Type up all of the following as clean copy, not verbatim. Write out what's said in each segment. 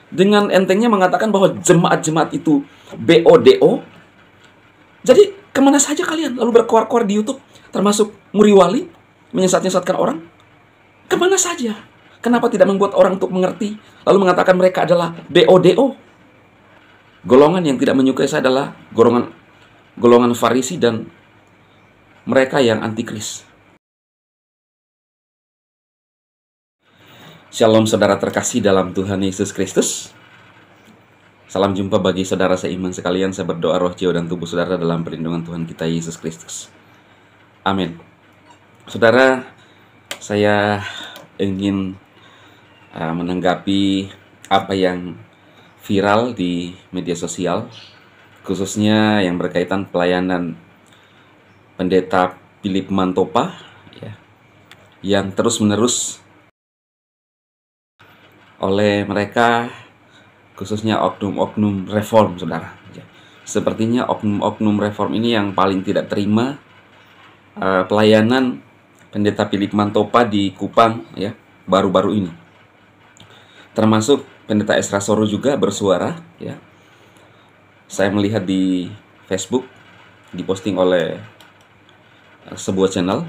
dengan entengnya mengatakan bahwa jemaat-jemaat itu BODO. Jadi kemana saja kalian lalu berkoar-koar di YouTube, termasuk Muriwali menyesat-nyesatkan orang? Kemana saja? Kenapa tidak membuat orang untuk mengerti lalu mengatakan mereka adalah BODO? Golongan yang tidak menyukai saya adalah golongan Farisi dan mereka yang antikris. Shalom saudara terkasih dalam Tuhan Yesus Kristus. Salam jumpa bagi saudara seiman sekalian. Saya berdoa roh, jiwa, dan tubuh saudara dalam perlindungan Tuhan kita Yesus Kristus. Amin. Saudara, saya ingin menanggapi apa yang viral di media sosial, khususnya yang berkaitan pelayanan Pendeta Philip Mantopa, ya, yang terus-menerus oleh mereka, khususnya oknum-oknum reform, saudara. Sepertinya oknum-oknum reform ini yang paling tidak terima pelayanan Pendeta Philip Mantopa di Kupang, ya, baru-baru ini. Termasuk Pendeta Esra Soro juga bersuara, ya. Saya melihat di Facebook diposting oleh sebuah channel,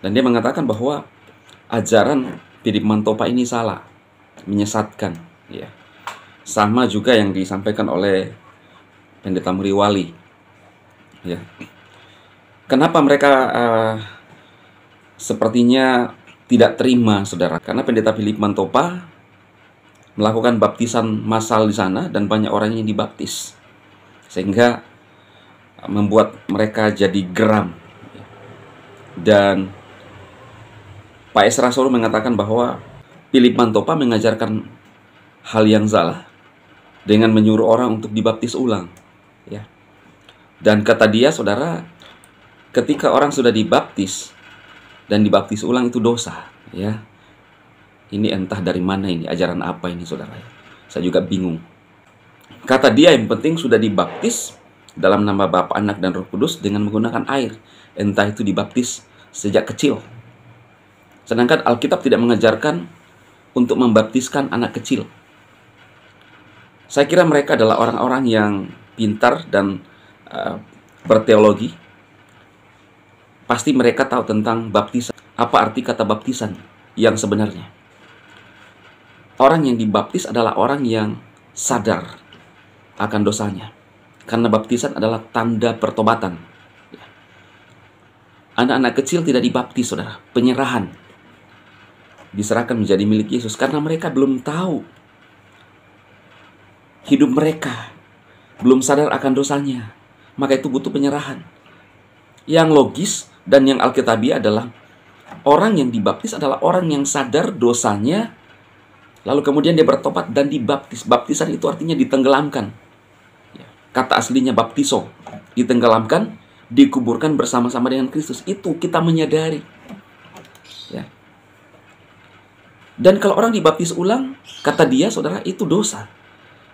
dan dia mengatakan bahwa ajaran Philip Mantopa ini salah, menyesatkan, ya. Sama juga yang disampaikan oleh Pendeta Muriwali, ya. Kenapa mereka sepertinya tidak terima, saudara? Karena Pendeta Philip Mantopa melakukan baptisan massal di sana dan banyak orang yang dibaptis, sehingga membuat mereka jadi geram. Dan Pak Esra Soro mengatakan bahwa Philip Mantopa mengajarkan hal yang salah dengan menyuruh orang untuk dibaptis ulang, ya. Dan kata dia, saudara, ketika orang sudah dibaptis dan dibaptis ulang itu dosa, ya. Ini entah dari mana ini, ajaran apa ini, saudara? Saya juga bingung. Kata dia, yang penting sudah dibaptis dalam nama Bapa, Anak, dan Roh Kudus dengan menggunakan air. Entah itu dibaptis sejak kecil. Sedangkan Alkitab tidak mengajarkan untuk membaptiskan anak kecil. Saya kira mereka adalah orang-orang yang pintar dan berteologi. Pasti mereka tahu tentang baptisan. Apa arti kata baptisan yang sebenarnya? Orang yang dibaptis adalah orang yang sadar akan dosanya. Karena baptisan adalah tanda pertobatan. Anak-anak kecil tidak dibaptis, saudara. Penyerahan. Diserahkan menjadi milik Yesus karena mereka belum tahu hidup mereka, belum sadar akan dosanya. Maka itu butuh penyerahan. Yang logis dan yang alkitabiah adalah orang yang dibaptis adalah orang yang sadar dosanya, lalu kemudian dia bertobat dan dibaptis. Baptisan itu artinya ditenggelamkan. Kata aslinya baptiso, ditenggelamkan, dikuburkan bersama-sama dengan Kristus. Itu kita menyadari, ya. Dan kalau orang dibaptis ulang, kata dia, saudara, itu dosa.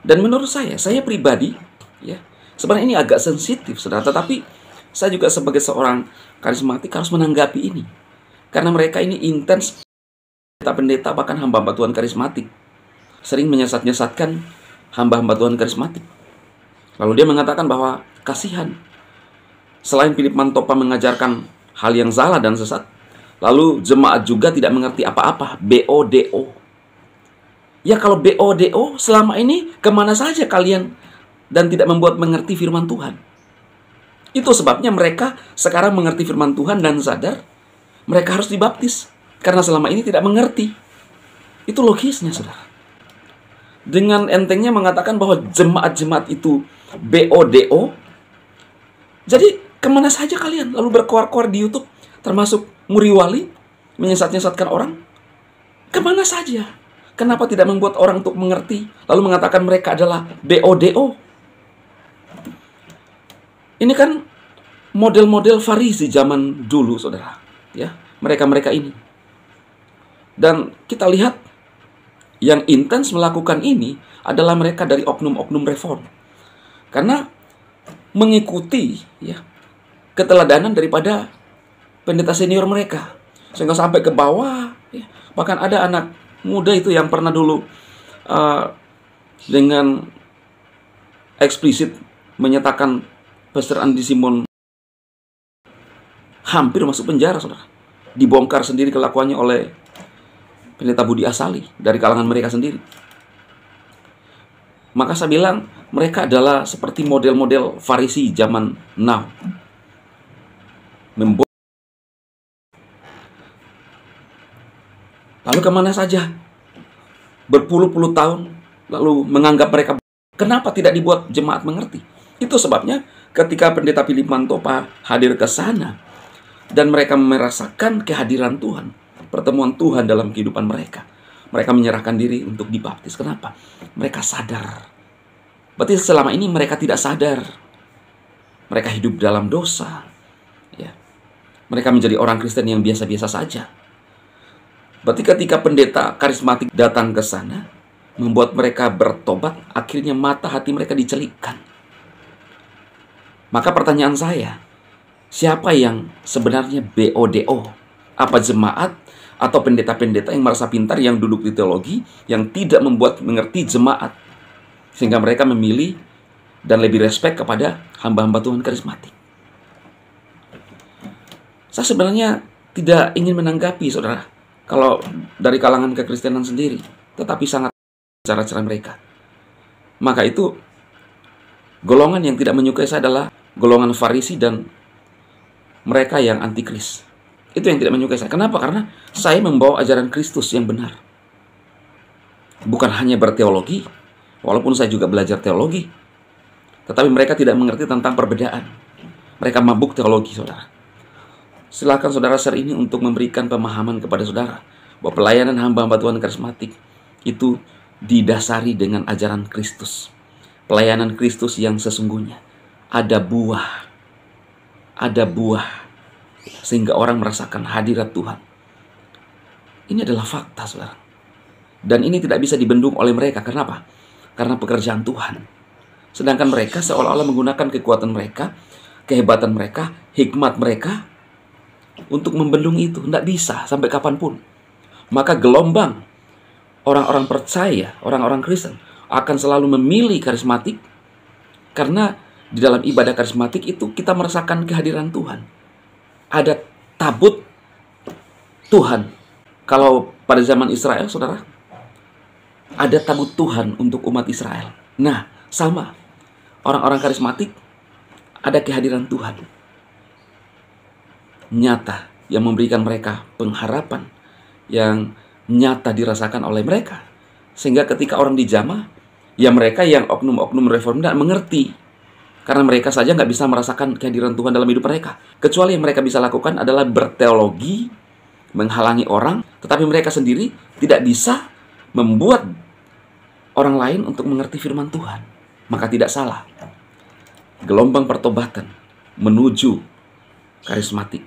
Dan menurut saya pribadi, ya, sebenarnya ini agak sensitif, saudara. Tetapi saya juga sebagai seorang karismatik harus menanggapi ini. Karena mereka ini intens, pendeta bahkan hamba-hamba Tuhan karismatik sering menyesat-nyesatkan hamba-hamba Tuhan karismatik. Lalu dia mengatakan bahwa kasihan, selain Philip Mantopa mengajarkan hal yang salah dan sesat, lalu jemaat juga tidak mengerti apa-apa, BODO. Ya kalau BODO selama ini kemana saja kalian dan tidak membuat mengerti firman Tuhan? Itu sebabnya mereka sekarang mengerti firman Tuhan dan sadar mereka harus dibaptis. Karena selama ini tidak mengerti. Itu logisnya, saudara. Dengan entengnya mengatakan bahwa jemaat-jemaat itu BODO. Jadi kemana saja kalian lalu berkoar-koar di YouTube, termasuk Muriwali menyesat-nyesatkan orang? Kemana saja? Kenapa tidak membuat orang untuk mengerti lalu mengatakan mereka adalah BODO? Ini kan model-model Farisi zaman dulu, saudara, ya. Mereka-mereka ini. Dan kita lihat yang intens melakukan ini adalah mereka dari oknum-oknum reform. Karena mengikuti, ya, keteladanan daripada pendeta senior mereka. Sehingga sampai ke bawah, ya. Bahkan ada anak muda itu yang pernah dulu dengan eksplisit menyatakan Pastor Andi Simon hampir masuk penjara, saudara. Dibongkar sendiri kelakuannya oleh Pendeta Budi Asali dari kalangan mereka sendiri. Maka saya bilang mereka adalah seperti model-model Farisi zaman now. Lalu kemana saja? Berpuluh-puluh tahun lalu menganggap mereka. Kenapa tidak dibuat jemaat mengerti? Itu sebabnya ketika Pendeta Philip Mantopa hadir ke sana dan mereka merasakan kehadiran Tuhan, pertemuan Tuhan dalam kehidupan mereka, mereka menyerahkan diri untuk dibaptis. Kenapa? Mereka sadar. Berarti selama ini mereka tidak sadar. Mereka hidup dalam dosa. Ya. Mereka menjadi orang Kristen yang biasa-biasa saja. Berarti ketika pendeta karismatik datang ke sana, membuat mereka bertobat, akhirnya mata hati mereka dicelikkan. Maka pertanyaan saya, siapa yang sebenarnya BODO? Apa jemaat atau pendeta-pendeta yang merasa pintar, yang duduk di teologi, yang tidak membuat mengerti jemaat, sehingga mereka memilih dan lebih respek kepada hamba-hamba Tuhan karismatik? Saya sebenarnya tidak ingin menanggapi, saudara, kalau dari kalangan kekristenan sendiri, tetapi sangat cara-cara mereka. Maka itu, golongan yang tidak menyukai saya adalah golongan Farisi dan mereka yang antikris. Itu yang tidak menyukai saya. Kenapa? Karena saya membawa ajaran Kristus yang benar. Bukan hanya berteologi, walaupun saya juga belajar teologi, tetapi mereka tidak mengerti tentang perbedaan. Mereka mabuk teologi, saudara. Silakan saudara share ini untuk memberikan pemahaman kepada saudara bahwa pelayanan hamba-hamba Tuhan karismatik itu didasari dengan ajaran Kristus. Pelayanan Kristus yang sesungguhnya. Ada buah. Ada buah. Sehingga orang merasakan hadirat Tuhan. Ini adalah fakta, saudara. Dan ini tidak bisa dibendung oleh mereka. Kenapa? Karena pekerjaan Tuhan. Sedangkan mereka seolah-olah menggunakan kekuatan mereka, kehebatan mereka, hikmat mereka, untuk membendung itu. Tidak bisa sampai kapanpun. Maka gelombang orang-orang percaya, orang-orang Kristen akan selalu memilih karismatik, karena di dalam ibadah karismatik itu kita merasakan kehadiran Tuhan. Ada tabut Tuhan. Kalau pada zaman Israel, saudara, ada tabut Tuhan untuk umat Israel. Nah, sama. Orang-orang karismatik ada kehadiran Tuhan nyata yang memberikan mereka pengharapan yang nyata dirasakan oleh mereka. Sehingga ketika orang dijamah, ya mereka yang oknum-oknum reform tidak mengerti. Karena mereka saja nggak bisa merasakan kehadiran Tuhan dalam hidup mereka. Kecuali yang mereka bisa lakukan adalah berteologi, menghalangi orang, tetapi mereka sendiri tidak bisa membuat orang lain untuk mengerti firman Tuhan. Maka tidak salah. Gelombang pertobatan menuju karismatik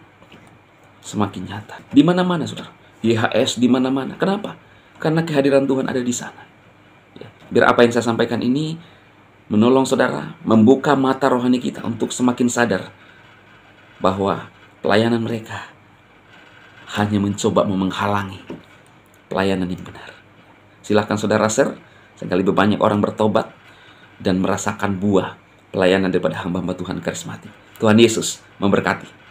semakin nyata. Di mana-mana, saudara. YHS di mana-mana. Kenapa? Karena kehadiran Tuhan ada di sana. Ya. Biar apa yang saya sampaikan ini menolong saudara membuka mata rohani kita untuk semakin sadar bahwa pelayanan mereka hanya mencoba menghalangi pelayanan yang benar. Silakan saudara share, sehingga lebih banyak orang bertobat dan merasakan buah pelayanan daripada hamba-hamba Tuhan karismatik. Tuhan Yesus memberkati.